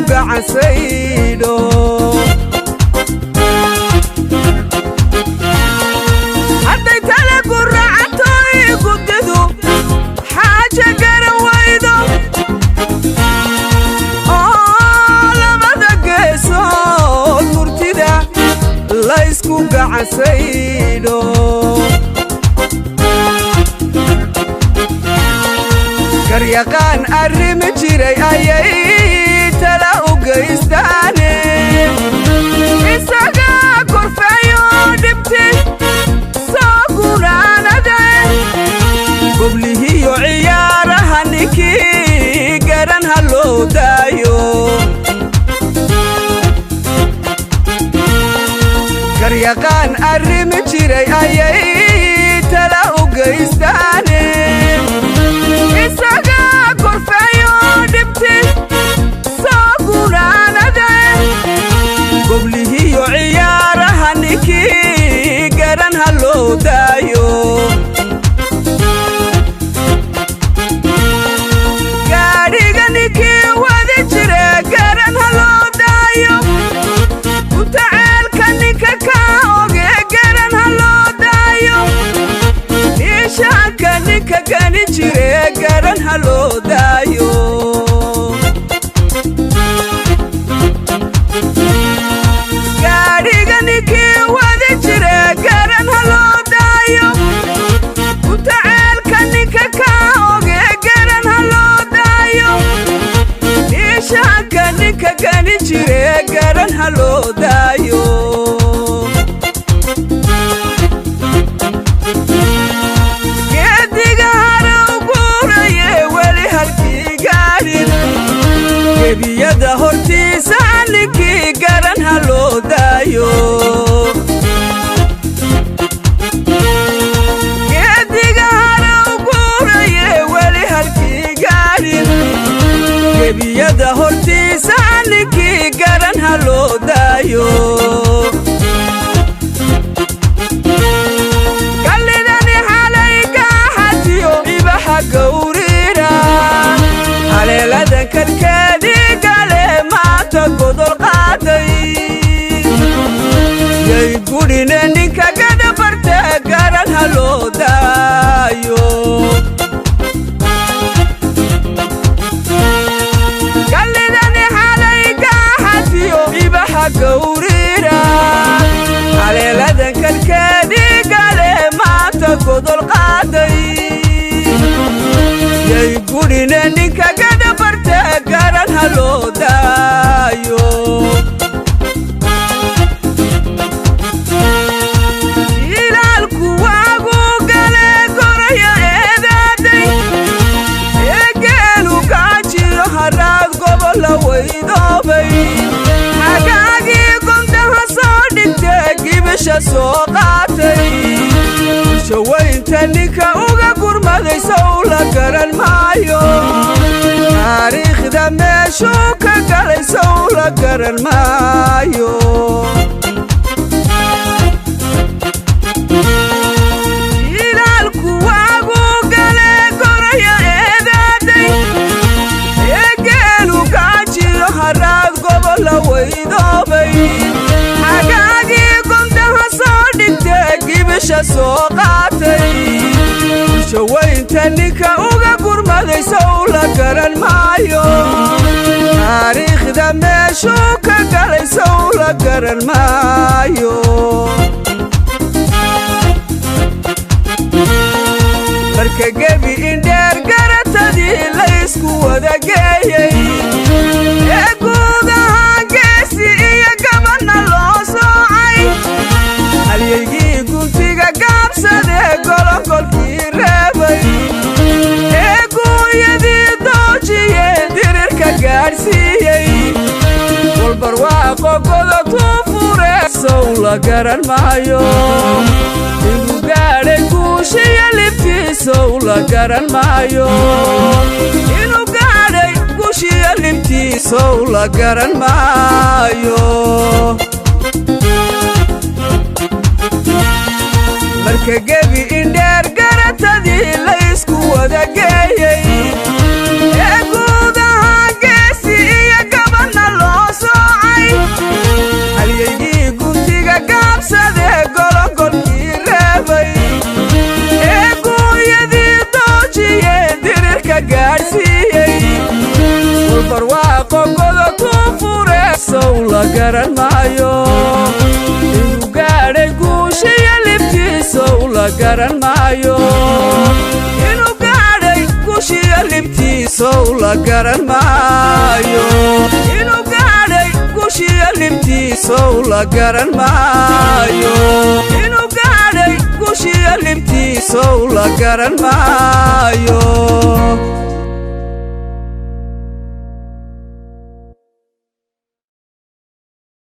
gacan saydho hadday tale ku raacato igu didu xaaja garan waydo oo labada geesood murtida laysku gacan saydho garyaqaan arrimi jiray ayay tala u geystaane isaga korfeeyo dhibti soo gunaanade goblihiyo ciyaaraha ninkii garan ha loo daayo garyaqaan arrimi jiray ayay tala u geystaane isaga korfeeyo dhibti soo gunaanade goblihiyo ciyaaraha ninkii garan ha loo daayo gaadhiga ninkii wadi jire garan ha loo daayo utaceelka ninka ka oge garan ha loo daayo ishaanka ninka gani jire garan ha loo daayo gaadhiga ninkii wadi jire garan ha loo daayo utaceelka ninka ka oge garan ha loo daayo ishaanka ninka gani jire garan ha loo daayo gebiyada hortiisa ninkii garan ha loo daayo geediga haraw guuraye weli halkii gaadhin gebiyada hortiisa ninkii garan ha loo daayo kallidani xalay gaaxatiyo ibaxa gawrira haleeladan kalkeedii gale maanta godol qaaday yay gudhine ninka gadhabarte garan ha loo daayo kallidani xalay gaaxatiyo ibaxa gawrira haleeladan kalkeedii gale maanta godol qaaday yay gudhine ninka gadhabarte garan ha loo daayo ilaalku waagu gale goraya eedaaday ee geelu gaajiyo haraad gobolla weydoobay hagaagii gondaha soo dhigtee gibisha soo qaatay bulshaweynta ninka uga gurmaday sow la garan maayo taariikhda meeshuu ka galay sow la garan maayo ilaalku waagu gale goraya eedaaday ee geelu gaajiyo haraad gobolla weydoobay hagaagii gondaha soo dhigtee gibisha soo qaatay bulshaweynta ninka uga gurmaday sow la garan maayo taariikhda meeshuu ka galay sow la garan maayo marka gebi indheer garatadii laysku wada geeyey ee guud ahaan geesi iyo gabanna loo soocay halyaygii guntiga gaabsadee golongolkii reebay ee guuyadii doojiye dirirka gaadhsiiyey walbarwaaqo godobtuu fure sow la garan maayo inuu gaadhay guushiyo libtiisow la garan maayo inuu gaadhay guushiyo libtiisow la garan maayo marka gebi indheer garatadii laysku wada geeyey ee guud ahaan geesi iyo gabanna maayo inuu gaadhay guushiyo libtiisow la garan maayo inuu gaadhay guushiyo libtiisow la garan maayo inuu gaadhay guushiyo libtiisow la garan maayo inuu gaadhay guushiyo libtiisow la garan maayo